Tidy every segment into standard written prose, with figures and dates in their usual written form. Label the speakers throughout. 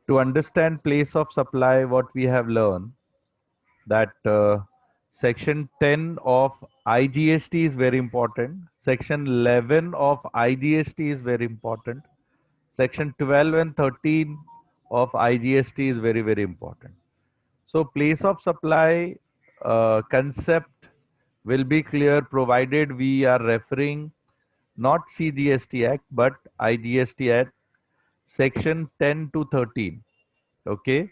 Speaker 1: To understand place of supply, what we have learned that section 10 of IGST is very important. Section 11 of IGST is very important. Section 12 and 13 of IGST is very, very important. So place of supply concept will be clear provided we are referring not CGST Act but IGST Act section 10 to 13. Okay.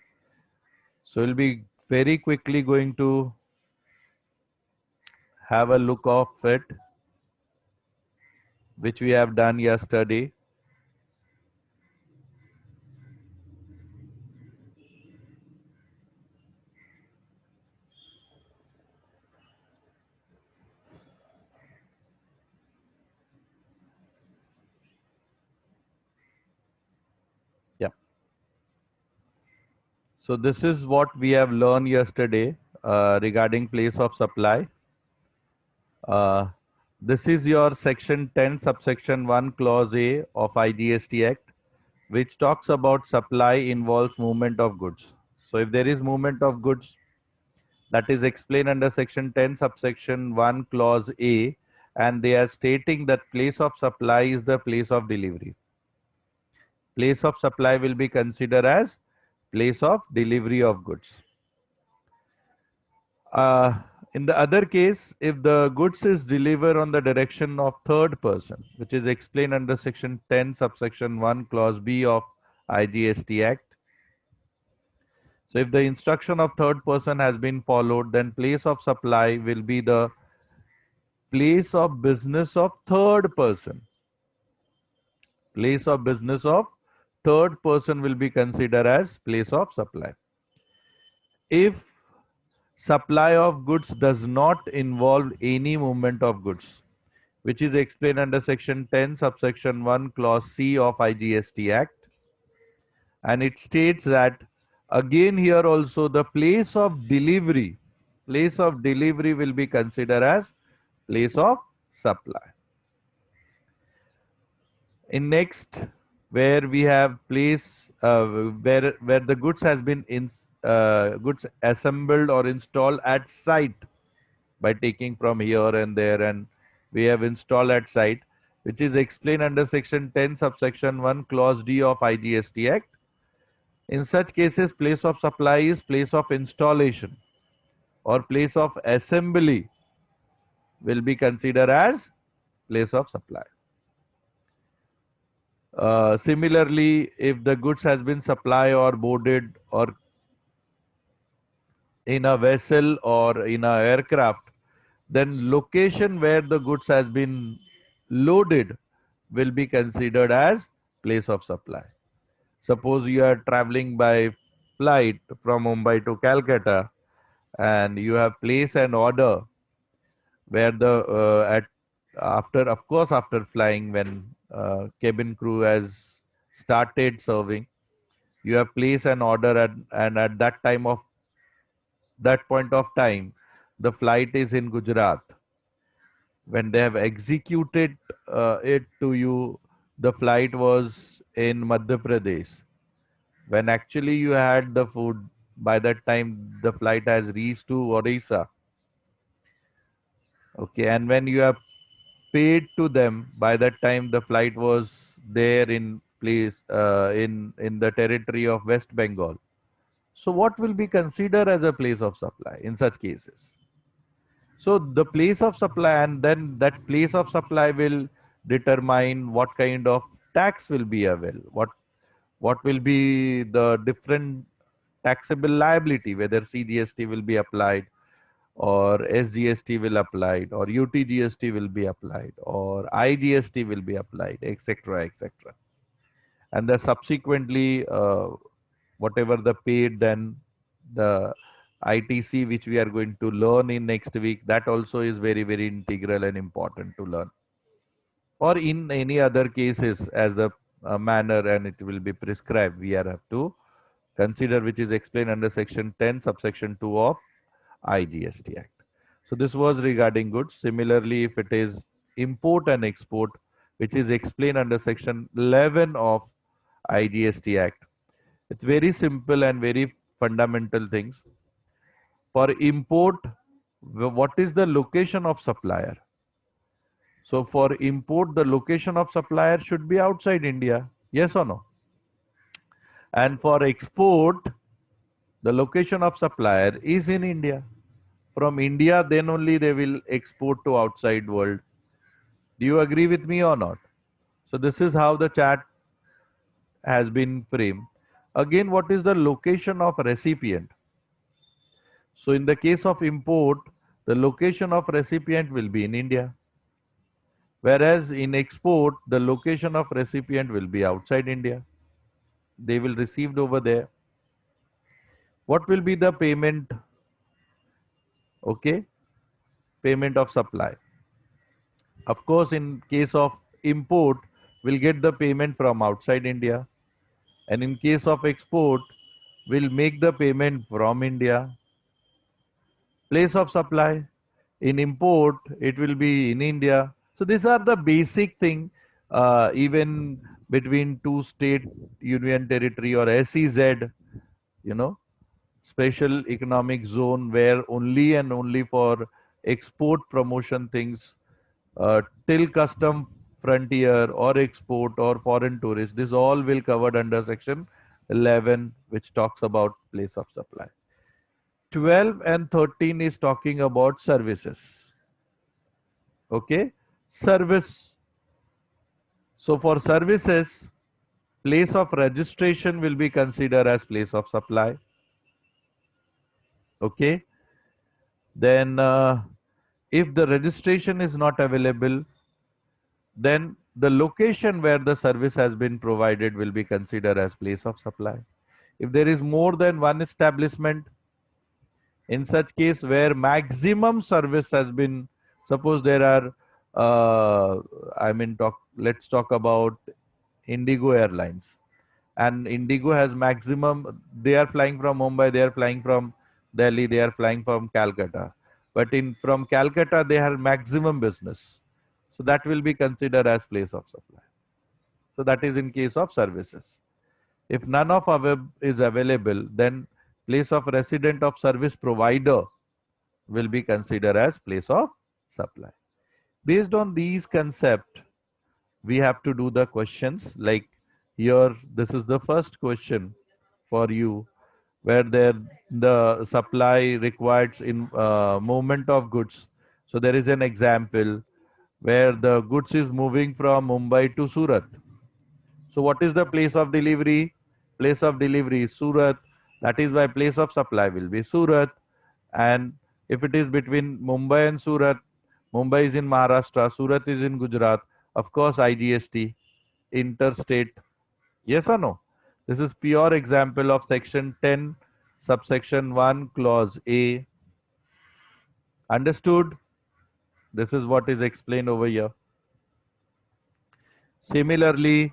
Speaker 1: So we'll be very quickly going to have a look of it, which we have done yesterday. Yeah. So this is what we have learned yesterday regarding place of supply. Uh, this is your section 10 subsection 1 clause A of IGST Act, which talks about supply involves movement of goods. So if there is movement of goods, that is explained under section 10 subsection 1 clause A, and they are stating that place of supply is the place of delivery. Place of supply will be considered as place of delivery of goods. Uh, in the other case, if the goods is delivered on the direction of third person, which is explained under section 10 subsection 1 clause B of IGST Act. So if the instruction of third person has been followed, then place of supply will be the place of business of third person. Place of business of third person will be considered as place of supply. If supply of goods does not involve any movement of goods, which is explained under section 10 subsection 1 clause C of IGST Act, and it states that again here also the place of delivery will be considered as place of supply. In next, where we have place where the goods has been goods assembled or installed at site by taking from here and there, and we have installed at site, which is explained under section 10 subsection 1 clause D of IGST Act. In such cases, place of supply is place of installation or place of assembly will be considered as place of supply. Similarly, if the goods has been supplied or boarded or in a vessel or in a aircraft, then location where the goods has been loaded will be considered as place of supply. Suppose you are traveling by flight from Mumbai to Calcutta and you have placed an order where the at after of course after flying when cabin crew has started serving, you have placed an order and at that point of time the flight is in Gujarat. When they have executed it to you, the flight was in Madhya Pradesh. When actually you had the food, by that time the flight has reached to Odisha. Okay, and when you have paid to them, by that time the flight was there in place in the territory of West Bengal. So what will be considered as a place of supply in such cases? So the place of supply, and then that place of supply will determine what kind of tax will be available, what will be the different taxable liability, whether CGST will be applied or SGST will applied or UTGST will be applied or IGST will be applied, etc., etc. And the subsequently whatever the paid, then the ITC which we are going to learn in next week, that also is very, very integral and important to learn. Or in any other cases as the manner and it will be prescribed, we are have to consider, which is explained under section 10 subsection 2 of IGST Act. So this was regarding goods. Similarly, if it is import and export, which is explained under section 11 of IGST Act, It's very simple and very fundamental things. For import, what is the location of supplier? So for import, the location of supplier should be outside India. Yes or no? And for export, the location of supplier is in India. From India, then only they will export to outside world. Do you agree with me or not? So this is how the chart has been framed. Again, what is the location of recipient? So in the case of import, the location of recipient will be in India. Whereas in export, the location of recipient will be outside India. They will received over there. What will be the payment? Okay, payment of supply. Of course, in case of import, we'll get the payment from outside India. And in case of export, we'll make the payment from India. Place of supply. In import, it will be in India. So these are the basic thing, even between two state union territory or SEZ, you know, special economic zone where only and only for export promotion things, till custom frontier or export or foreign tourist, this all will covered under section 11, which talks about place of supply. 12 and 13 is talking about services. Okay, service. So for services, place of registration will be considered as place of supply. Okay, then if the registration is not available, then the location where the service has been provided will be considered as place of supply. If there is more than one establishment, in such case where maximum service has been, suppose there are, let's talk about Indigo Airlines. And Indigo has maximum, they are flying from Mumbai, they are flying from Delhi, they are flying from Calcutta. But in from Calcutta, they have maximum business. So that will be considered as place of supply. So that is in case of services. If none of above is available, then place of resident of service provider will be considered as place of supply. Based on these concepts, we have to do the questions like here, this is the first question for you where there the supply requires in movement of goods. So there is an example where the goods is moving from Mumbai to Surat. So what is the place of delivery? Place of delivery is Surat. That is why place of supply will be Surat. And if it is between Mumbai and Surat, Mumbai is in Maharashtra, Surat is in Gujarat, of course IGST, interstate. Yes or no? This is pure example of section 10, subsection 1, clause A. Understood? This is what is explained over here. Similarly,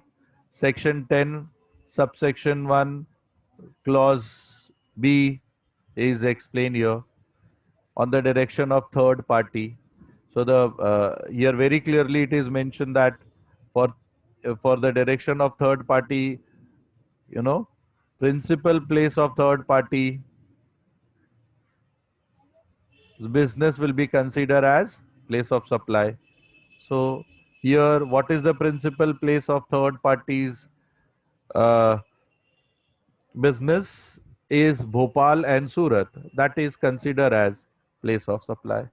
Speaker 1: section 10, subsection 1, clause B is explained here on the direction of third party. So the here very clearly it is mentioned that for for the direction of third party, you know, principal place of third party business will be considered as place of supply. So here, what is the principal place of third parties uh, business is Bhopal and Surat. That is considered as place of supply.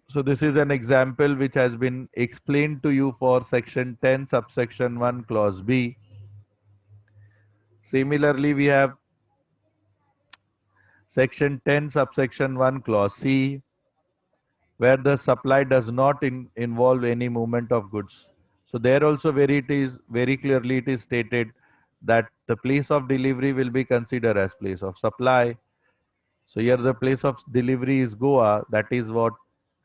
Speaker 1: So this is an example which has been explained to you for section 10, subsection 1, clause B. Similarly, we have section 10, subsection 1, clause C, where the supply does not involve any movement of goods. So there also very clearly it is stated that the place of delivery will be considered as place of supply. So here the place of delivery is Goa, that is what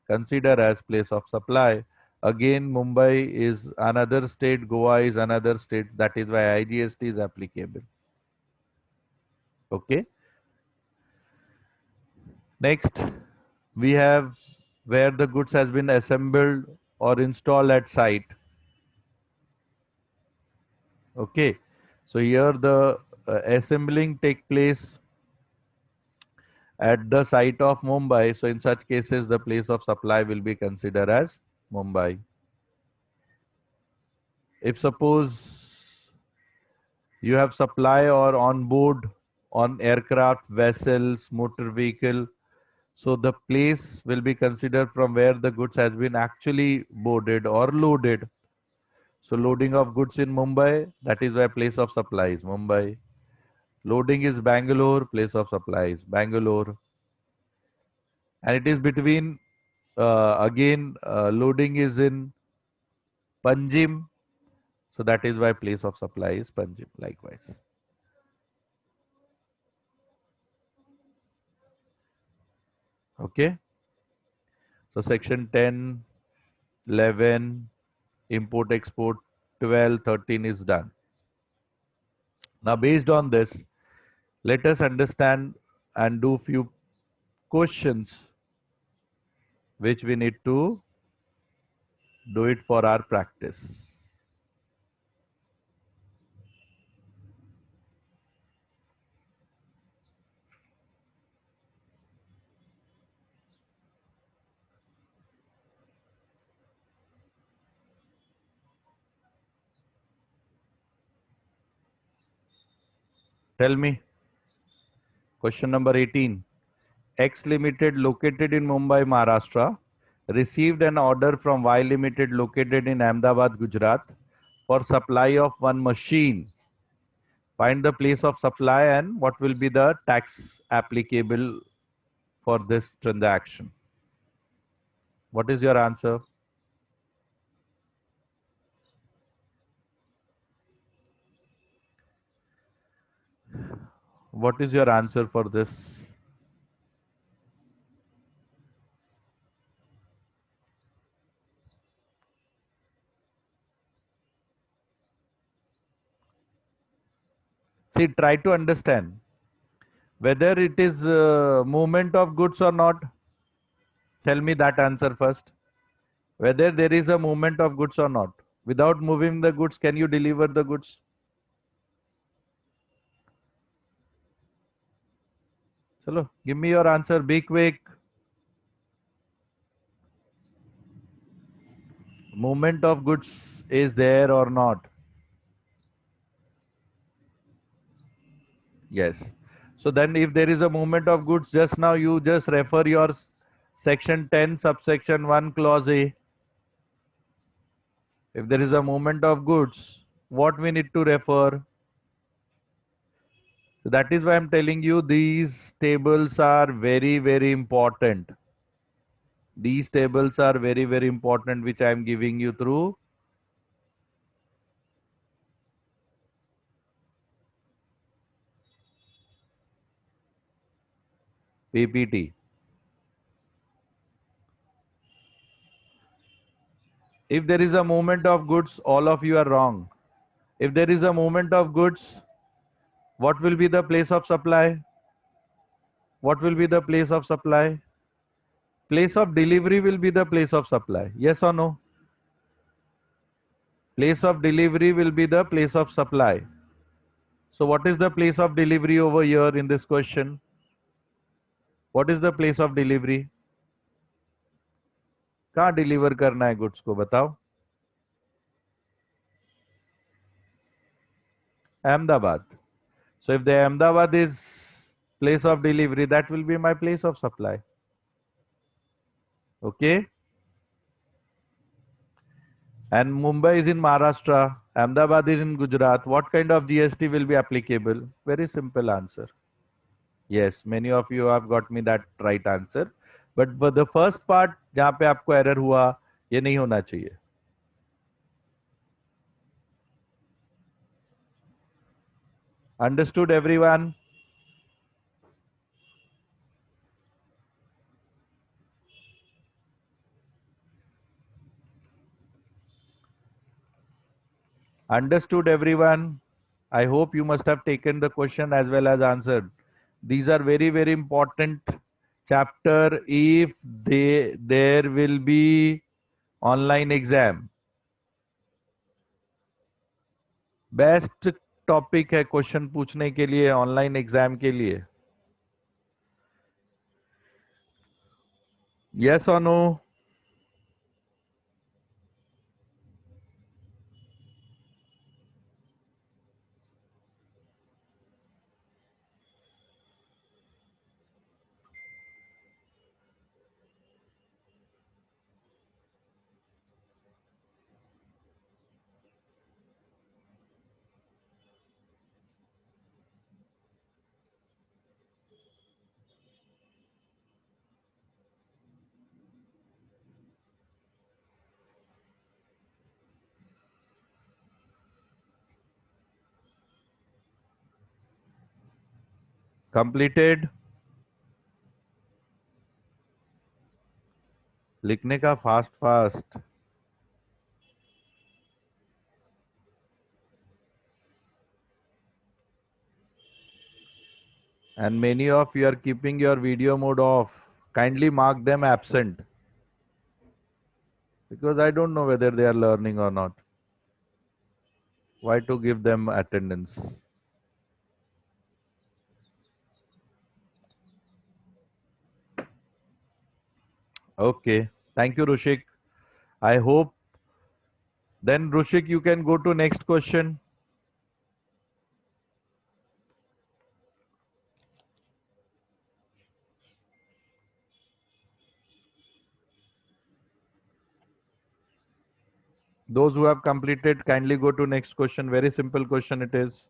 Speaker 1: considered as place of supply. Again, Mumbai is another state, Goa is another state, that is why IGST is applicable. Okay. Next, we have where the goods has been assembled or installed at site. Okay. So here the assembling take place at the site of Mumbai. So in such cases, the place of supply will be considered as Mumbai. If suppose you have supply or on board on aircraft, vessels, motor vehicle, so the place will be considered from where the goods has been actually boarded or loaded. So loading of goods in Mumbai, that is why place of supply is Mumbai. Loading is Bangalore, place of supply is Bangalore. And it is between, again, loading is in Panjim, so that is why place of supply is Panjim likewise. Okay. So section 10, 11, import export 12, 13 is done. Now based on this, let us understand and do few questions which we need to do it for our practice. Tell me, question number 18. X Limited located in Mumbai, Maharashtra received an order from Y Limited located in Ahmedabad, Gujarat for supply of one machine. Find the place of supply and what will be the tax applicable for this transaction. What is your answer? What is your answer for this? See, try to understand whether it is movement of goods or not. Tell me that answer first. Whether there is a movement of goods or not. Without moving the goods, can you deliver the goods? Chalo, give me your answer. Be quick. Movement of goods is there or not? Yes. So then if there is a movement of goods, just now you just refer your section 10 subsection 1 clause A. If there is a movement of goods, what we need to refer? So that is why I'm telling you these tables are very, very important. These tables are very, very important, which I'm giving you through PPT. If there is a movement of goods, all of you are wrong. If there is a movement of goods, what will be the place of supply? What will be the place of supply? Place of delivery will be the place of supply. Yes or no? Place of delivery will be the place of supply. So what is the place of delivery over here in this question? What is the place of delivery? कहाँ deliver करना है goods को बताओ? Ahmedabad. So if the Ahmedabad is place of delivery, that will be my place of supply. Okay? And Mumbai is in Maharashtra, Ahmedabad is in Gujarat. What kind of GST will be applicable? Very simple answer. Yes, many of you have got me that right answer. But for the first part, जहाँ पे आपको error हुआ, ये नहीं होना चाहिए. Understood everyone? Understood everyone? I hope you must have taken the question as well as answered. These are very, very important chapter if there will be online exam. Best topic है question पूछने के लिए online exam के लिए. Yes और no? Completed. लिखने का fast fast. And many of you are keeping your video mode off. Kindly mark them absent because I don't know whether they are learning or not. Why to give them attendance? Okay. Thank you, Rushik. I hope then, Rushik, you can go to next question. Those who have completed, kindly go to next question. Very simple question it is.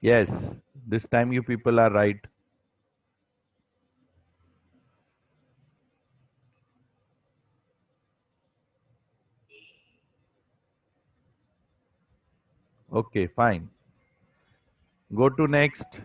Speaker 1: Yes, this time you people are right. Okay, fine. Go to next.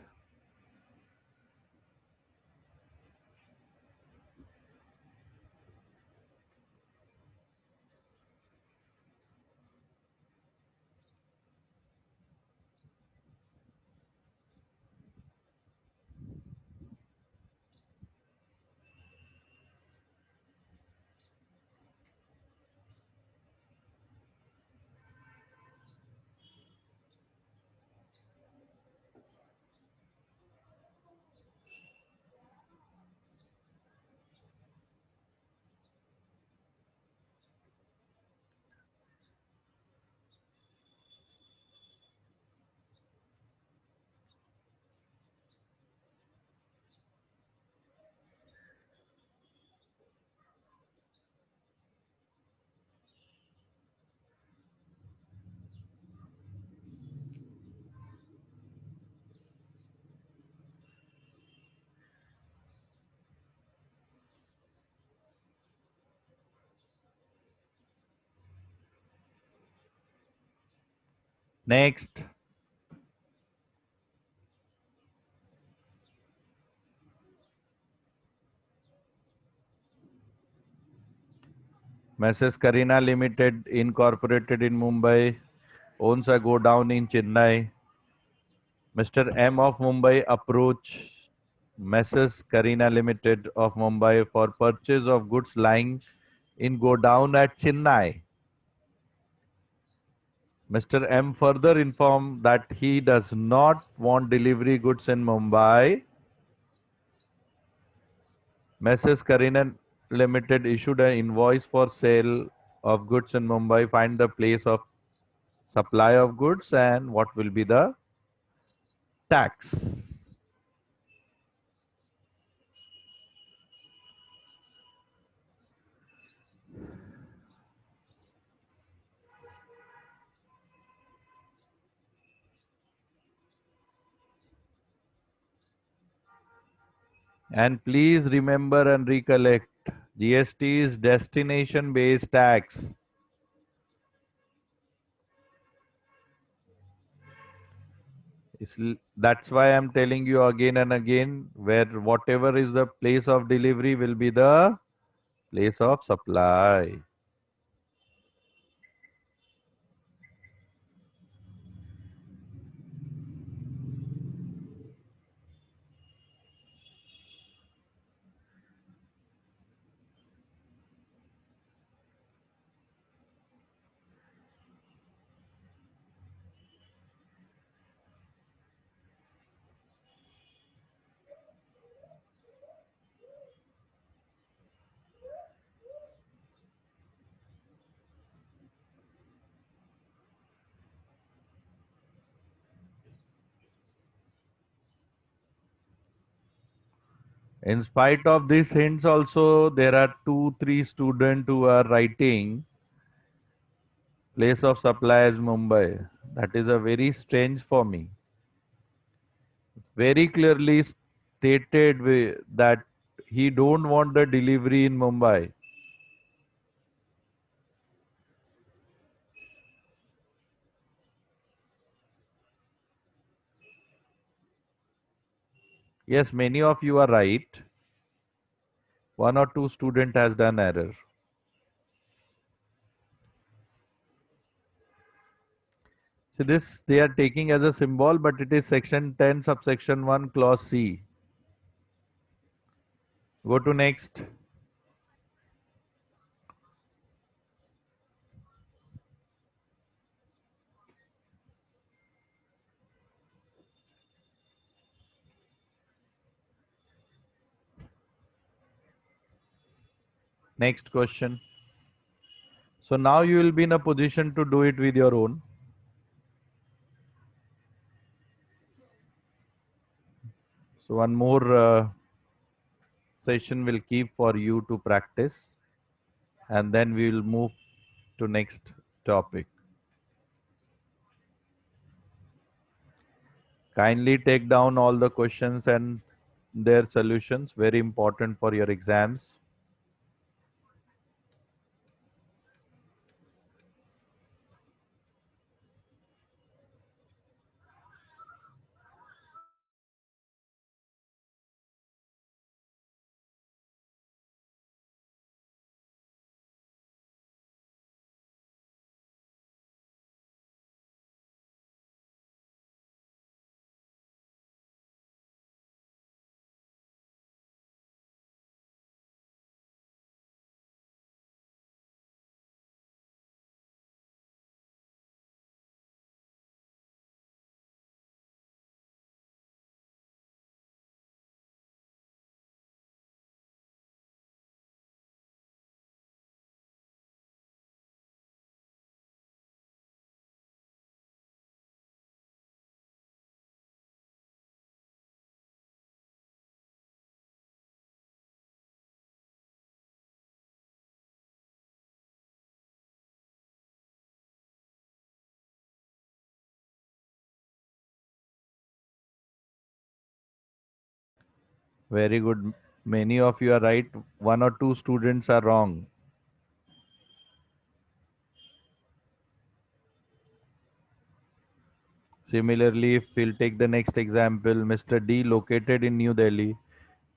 Speaker 1: Next. Mrs. Karina Limited, incorporated in Mumbai, owns a go down in Chennai. Mr. M of Mumbai approached Mrs. Karina Limited of Mumbai for purchase of goods lying in go down at Chennai. Mr. M further informed that he does not want delivery goods in Mumbai. Mrs. Karina Limited issued an invoice for sale of goods in Mumbai. Find the place of supply of goods and what will be the tax. And please remember and recollect, GST is destination based tax. That's why I'm telling you again and again, where whatever is the place of delivery will be the place of supply. In spite of these hints also, there are 2, 3 students who are writing place of supply as Mumbai. That is a very strange for me. It's very clearly stated that he don't want the delivery in Mumbai. Yes, many of you are right. One or two student has done error. So this they are taking as a symbol, but it is section 10, subsection 1, clause C. Go to next. Next question. So now you will be in a position to do it with your own. So one more session will keep for you to practice, and then we will move to next topic. Kindly take down all the questions and their solutions, very important for your exams. Very good. Many of you are right. One or two students are wrong. Similarly, if we'll take the next example, Mr. D located in New Delhi,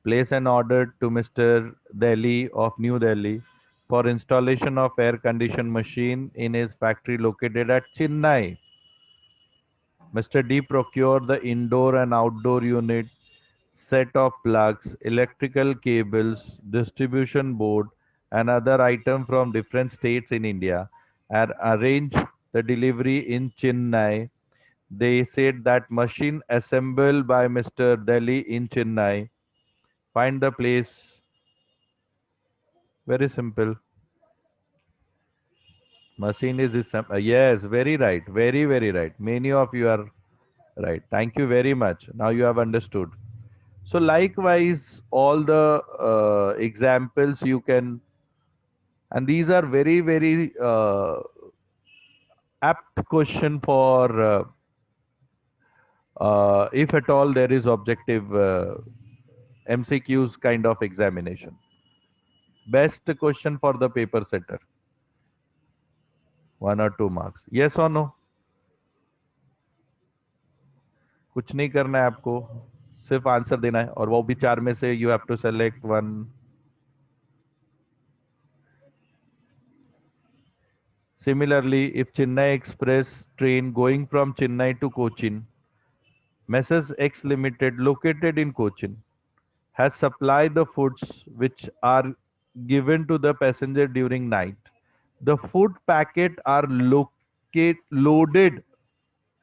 Speaker 1: place an order to Mr. Delhi of New Delhi for installation of air condition machine in his factory located at Chennai. Mr. D procured the indoor and outdoor unit, set of plugs, electrical cables, distribution board, and other items from different states in India and arranged the delivery in Chennai. They said that machine assembled by Mr. Delhi in Chennai. Find the place. Very simple. Machine is yes, very right. Very, very right. Many of you are right. Thank you very much. Now you have understood. So likewise, all the examples you can, and these are very, very apt question for if at all there is objective MCQs kind of examination. Best question for the paper setter. 1 or 2 marks. Yes or no? कुछ नहीं करना है आपको, सिर्फ answer देना है और वो भी 4 में से you have to select one. Similarly, if Chennai Express train going from Chennai to Cochin, Messrs X Limited, located in Cochin, has supplied the foods which are given to the passenger during night. The food packet are loaded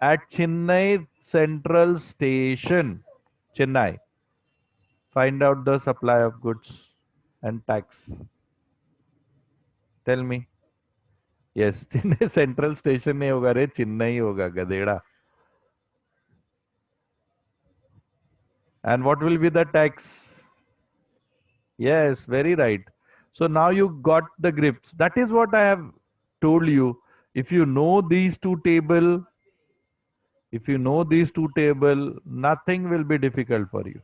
Speaker 1: at Chennai Central Station, Chennai. Find out the supply of goods and tax. Tell me. Yes, Chennai Central Station नहीं होगा रे, चेन्नई होगा गधेड़ा. And what will be the tax? Yes, very right. So now you got the grips. That is what I have told you. If you know these two table, if you know these two table, nothing will be difficult for you.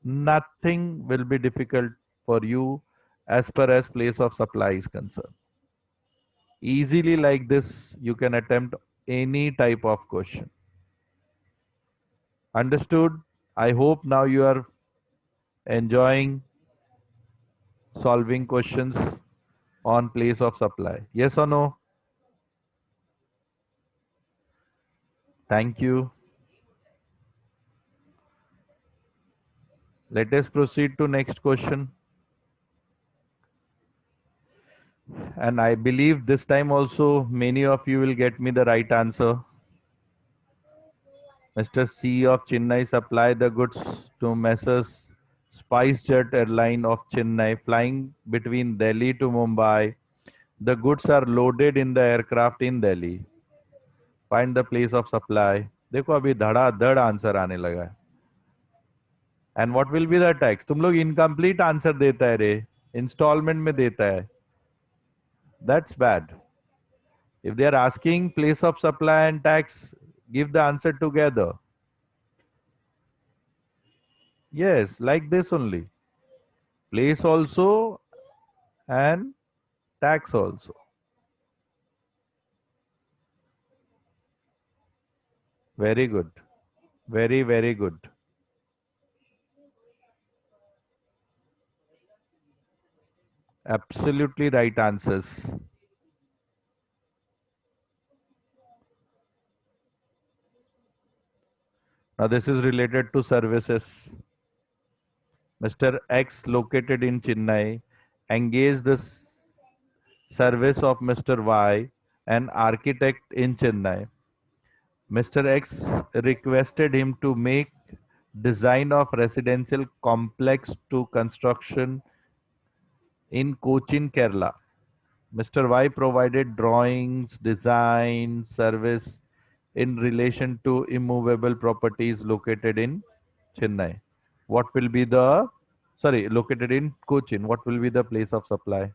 Speaker 1: Nothing will be difficult for you as per as place of supply is concerned. Easily like this, you can attempt any type of question. Understood? I hope now you are enjoying solving questions on place of supply. Yes or no? Thank you. Let us proceed to next question. And I believe this time also many of you will get me the right answer. Mr. C of Chennai supply the goods to Messrs. SpiceJet Airline of Chennai flying between Delhi to Mumbai. The goods are loaded in the aircraft in Delhi. Find the place of supply. देखो अभी धड़ाधड़ answer आने लगा है. And what will be the tax? तुम लोग incomplete answer देता है रे. Installment में देता है. That's bad. If they are asking place of supply and tax, give the answer together. Yes, like this only. Place also and tax also. Very good. Very, very good. Absolutely right answers. Now this is related to services. Mr. X located in Chennai engaged the service of Mr. Y, an architect in Chennai. Mr. X requested him to make design of residential complex to construction in Cochin, Kerala. Mr. Y provided drawings, design, service in relation to immovable properties located in Chennai. What will be the, sorry, located in Cochin, what will be the place of supply?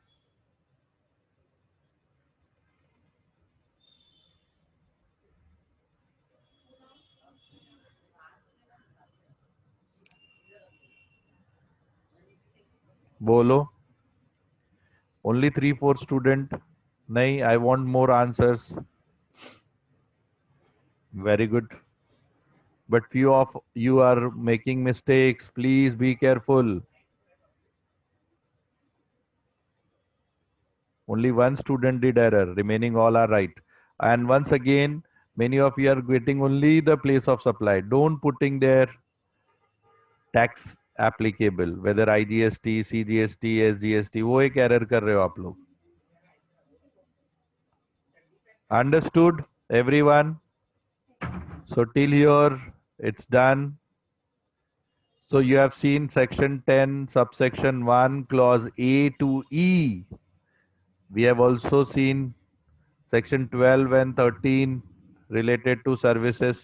Speaker 1: Bolo, only 3 4 student. Nahi, I want more answers. Very good. But few of you are making mistakes. Please be careful. Only one student did error. Remaining all are right. And once again, many of you are getting only the place of supply. Don't putting their tax applicable, whether IGST, CGST, SGST. वो एक error कर रहे हो आप लोग. Understood, everyone? So till here, it's done. So you have seen section 10, subsection 1, clause A to E. We have also seen section 12 and 13 related to services.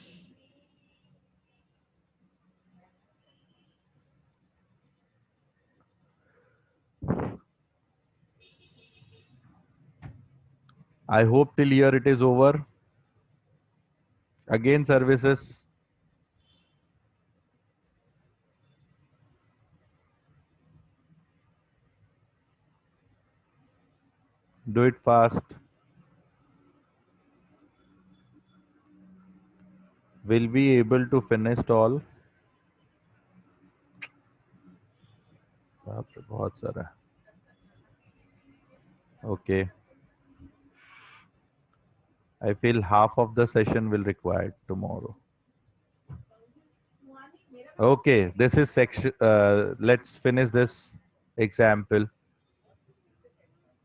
Speaker 1: I hope till here it is over. Again, services. Do it fast. Will be able to finish all. बाप रे, बहुत सारा. Okay. I feel half of the session will require tomorrow. Okay, this is section. Let's finish this example.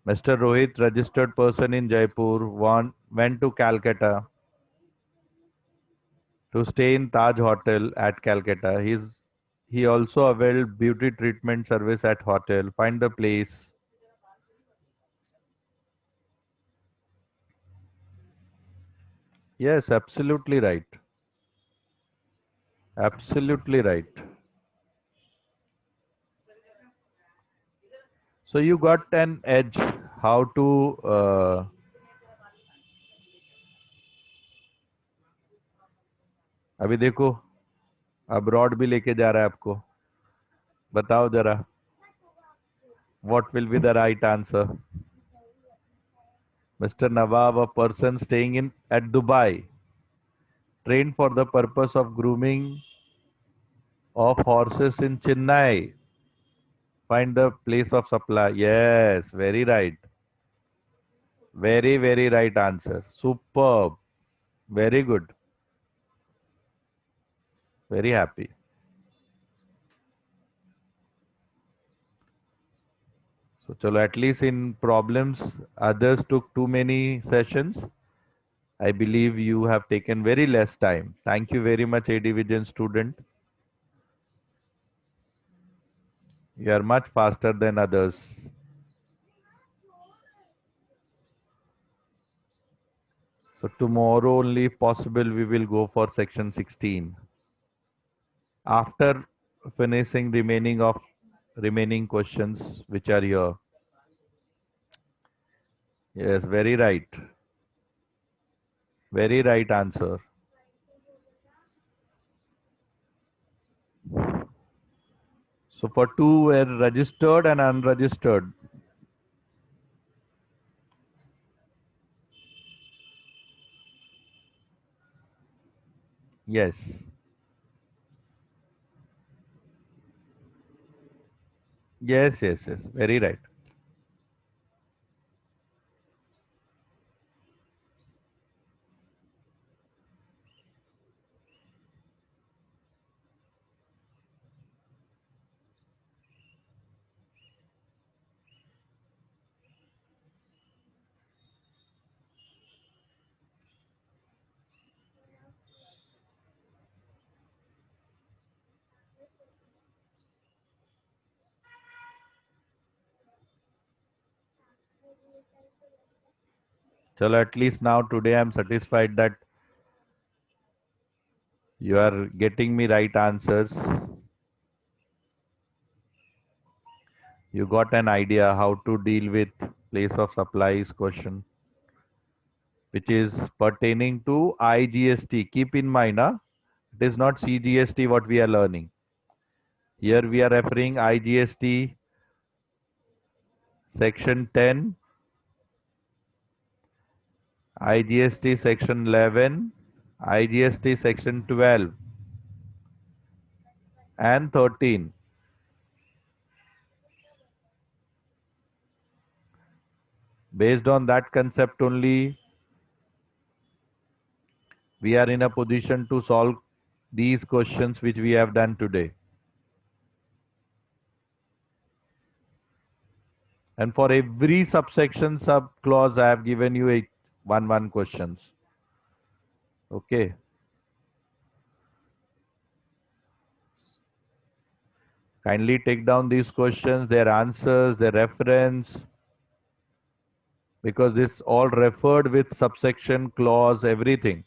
Speaker 1: Mr. Rohit, registered person in Jaipur, went to Calcutta to stay in Taj Hotel at Calcutta. He also availed beauty treatment service at hotel. Find the place. Yes, absolutely right. Absolutely right. So you got an edge how to अभी देखो abroad भी लेके जा रहा है आपको बताओ जरा what will be the right answer Mr. Nawab a person staying in at Dubai trained for the purpose of grooming of horses in Chennai find the place of supply yes very right answer superb very good very happy so chalo at least in problems others took too many sessions I believe you have taken very less time thank you very much A division student you are much faster than others so tomorrow only possible we will go for section 16 after finishing remaining questions which are here yes very right answer so for two were registered and unregistered yes yes very right so at least now today I'm satisfied that you are getting me right answers you got an idea how to deal with place of supplies question which is pertaining to IGST. Keep in mind, it is not CGST what we are learning. Here we are referring IGST section 10, IGST section 11, IGST section 12 and 13. Based on that concept only, we are in a position to solve these questions which we have done today. And for every subsection, sub-clause, I have given you one questions. Okay. Kindly take down these questions, their answers, their reference, because this all referred with subsection, clause, everything.